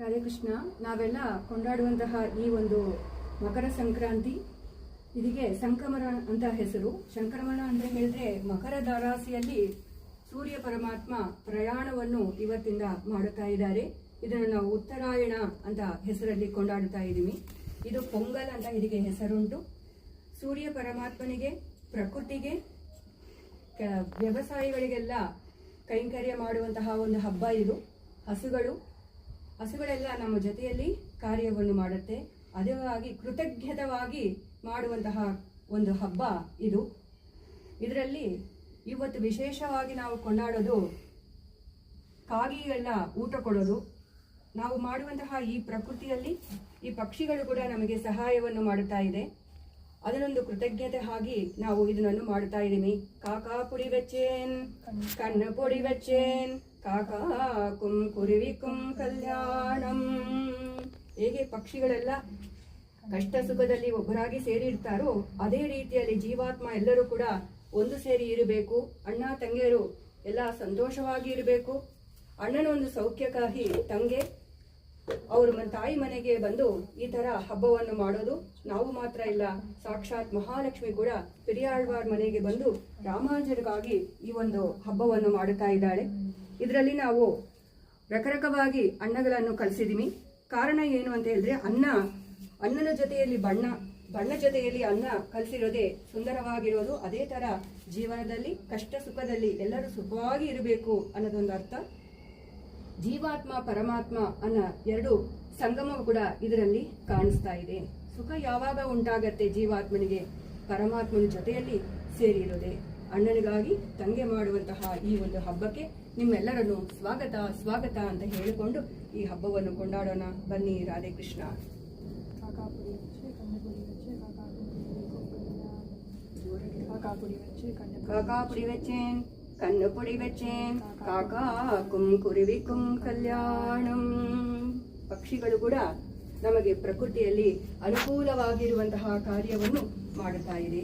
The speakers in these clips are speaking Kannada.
ರಾಧೆ ಕೃಷ್ಣ. ನಾವೆಲ್ಲ ಕೊಂಡಾಡುವಂತಹ ಈ ಒಂದು ಮಕರ ಸಂಕ್ರಾಂತಿ, ಇದಕ್ಕೆ ಸಂಕ್ರಮಣ ಅಂತ ಹೆಸರು. ಸಂಕ್ರಮಣ ಅಂತ ಹೇಳಿದ್ರೆ ಮಕರದ ರಾಶಿಯಲ್ಲಿ ಸೂರ್ಯ ಪರಮಾತ್ಮ ಪ್ರಯಾಣವನ್ನು ಇವತ್ತಿಂದ ಮಾಡುತ್ತಾ ಇದ್ದಾರೆ. ಇದನ್ನು ನಾವು ಉತ್ತರಾಯಣ ಅಂತ ಹೆಸರಲ್ಲಿ ಕೊಂಡಾಡುತ್ತಾ ಇದ್ದೀವಿ. ಇದು ಪೊಂಗಲ್ ಅಂತ ಇದಕ್ಕೆ ಹೆಸರುಂಟು. ಸೂರ್ಯ ಪರಮಾತ್ಮನಿಗೆ, ಪ್ರಕೃತಿಗೆ, ವ್ಯವಸಾಯಿಗಳಿಗೆಲ್ಲ ಕೈಂಕರ್ಯ ಮಾಡುವಂತಹ ಒಂದು ಹಬ್ಬ ಇದು. ಹಸುಗಳೆಲ್ಲ ನಮ್ಮ ಜೊತೆಯಲ್ಲಿ ಕಾರ್ಯವನ್ನು ಮಾಡುತ್ತೆ. ಅದಾಗಿ ಕೃತಜ್ಞತವಾಗಿ ಮಾಡುವಂತಹ ಒಂದು ಹಬ್ಬ ಇದು. ಇದರಲ್ಲಿ ಇವತ್ತು ವಿಶೇಷವಾಗಿ ನಾವು ಕೊಂಡಾಡೋದು ಕಾಗಿಗೆಲ್ಲ ಊಟ ಕೊಡೋದು. ನಾವು ಮಾಡುವಂತಹ ಈ ಪ್ರಕೃತಿಯಲ್ಲಿ ಈ ಪಕ್ಷಿಗಳು ಕೂಡ ನಮಗೆ ಸಹಾಯವನ್ನು ಮಾಡುತ್ತಾ ಇದೆ. ಅದನ್ನೊಂದು ಕೃತಜ್ಞತೆ ಆಗಿ ನಾವು ಇದನ್ನು ಮಾಡುತ್ತಾ ಇದ್ದೀವಿ. ಕಾಕಾ ಪುಡಿ ವೆಚ್ಚೇನ್, ಕಣ್ಣ ಪುಡಿ ವೆಚ್ಚೇನ್, ಕಾಕಾ ಕುಂ ಕುರುವಿಕುಂ ಕಲ್ಯಾಣಂ. ಹೇಗೆ ಪಕ್ಷಿಗಳೆಲ್ಲ ಕಷ್ಟ ಸುಖದಲ್ಲಿ ಒಬ್ಬರಾಗಿ ಸೇರಿರ್ತಾರೋ ಅದೇ ರೀತಿಯಲ್ಲಿ ಜೀವಾತ್ಮ ಎಲ್ಲರೂ ಕೂಡ ಒಂದು ಸೇರಿ ಇರಬೇಕು. ಅಣ್ಣ ತಂಗಿಯರು ಎಲ್ಲ ಸಂತೋಷವಾಗಿ ಇರಬೇಕು. ಅಣ್ಣನ ಒಂದು ಸೌಖ್ಯಕ್ಕಾಗಿ ತಂಗೆ ಅವ್ರ ತಾಯಿ ಮನೆಗೆ ಬಂದು ಈ ತರ ಹಬ್ಬವನ್ನು ಮಾಡೋದು. ನಾವು ಮಾತ್ರ ಇಲ್ಲ, ಸಾಕ್ಷಾತ್ ಮಹಾಲಕ್ಷ್ಮಿ ಕೂಡ ಪೆರಿಯಾಳ್ವಾರ್ ಮನೆಗೆ ಬಂದು ರಾಮಾಂಜನಕ್ಕಾಗಿ ಈ ಒಂದು ಹಬ್ಬವನ್ನು ಮಾಡುತ್ತಾ ಇದ್ದಾಳೆ. ಇದರಲ್ಲಿ ನಾವು ರಕರಕವಾಗಿ ಅನ್ನಗಳನ್ನು ಕಲಿಸಿದೀವಿ. ಕಾರಣ ಏನು ಅಂತ ಹೇಳಿದ್ರೆ ಅನ್ನನ ಜೊತೆಯಲ್ಲಿ ಬಣ್ಣ ಜೊತೆಯಲ್ಲಿ ಅನ್ನ ಕಲಿಸಿರೋದೇ ಸುಂದರವಾಗಿರೋದು. ಅದೇ ತರ ಜೀವನದಲ್ಲಿ ಕಷ್ಟ ಸುಖದಲ್ಲಿ ಎಲ್ಲರೂ ಸುಖವಾಗಿ ಇರಬೇಕು ಅನ್ನೋದೊಂದು ಅರ್ಥ. ಜೀವಾತ್ಮ ಪರಮಾತ್ಮ ಅನ್ನೋ ಎರಡು ಸಂಗಮ ಕೂಡ ಇದರಲ್ಲಿ ಕಾಣಿಸ್ತಾ ಇದೆ. ಸುಖ ಯಾವಾಗ ಉಂಟಾಗತ್ತೆ ಜೀವಾತ್ಮನಿಗೆ? ಪರಮಾತ್ಮನ ಜೊತೆಯಲ್ಲಿ ಸೇರಿರೋದೆ. ಅಣ್ಣನಿಗಾಗಿ ತಂಗೆ ಮಾಡುವಂತಹ ಈ ಒಂದು ಹಬ್ಬಕ್ಕೆ ನಿಮ್ಮೆಲ್ಲರನ್ನು ಸ್ವಾಗತ ಅಂತ ಹೇಳಿಕೊಂಡು ಈ ಹಬ್ಬವನ್ನು ಕೊಂಡಾಡೋಣ. ಬನ್ನಿ. ರಾಧೆ ಕೃಷ್ಣ. ಕಾಕಾ ಪುಡಿ ವೆಚ್ಚೇನ್, ಕಣ್ಣು ಪುಡಿ ವೆಚ್ಚೇನ್, ಕಾಕಾ ಕುಂ ಕುರುವಿಕುಂ ಕಲ್ಯಾಣಂ. ಪಕ್ಷಿಗಳು ಕೂಡ ನಮಗೆ ಪ್ರಕೃತಿಯಲ್ಲಿ ಅನುಕೂಲವಾಗಿರುವಂತಹ ಕಾರ್ಯವನ್ನು ಮಾಡುತ್ತಾ ಇದೆ.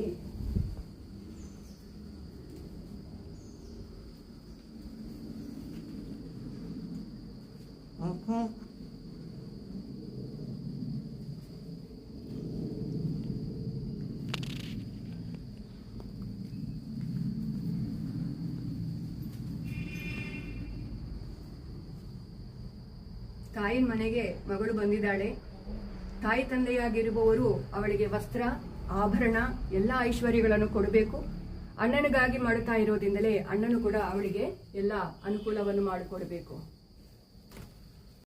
ತಾಯಿನ ಮನೆಗೆ ಮಗಳು ಬಂದಿದ್ದಾಳೆ. ತಾಯಿ ತಂದೆಯಾಗಿರುವವರು ಅವಳಿಗೆ ವಸ್ತ್ರ, ಆಭರಣ, ಎಲ್ಲ ಐಶ್ವರ್ಯಗಳನ್ನು ಕೊಡಬೇಕು. ಅಣ್ಣನಿಗಾಗಿ ಮಾಡುತ್ತಾ ಇರೋದ್ರಿಂದಲೇ ಅಣ್ಣನು ಕೂಡ ಅವಳಿಗೆ ಎಲ್ಲ ಅನುಕೂಲವನ್ನು ಮಾಡಿಕೊಡಬೇಕು.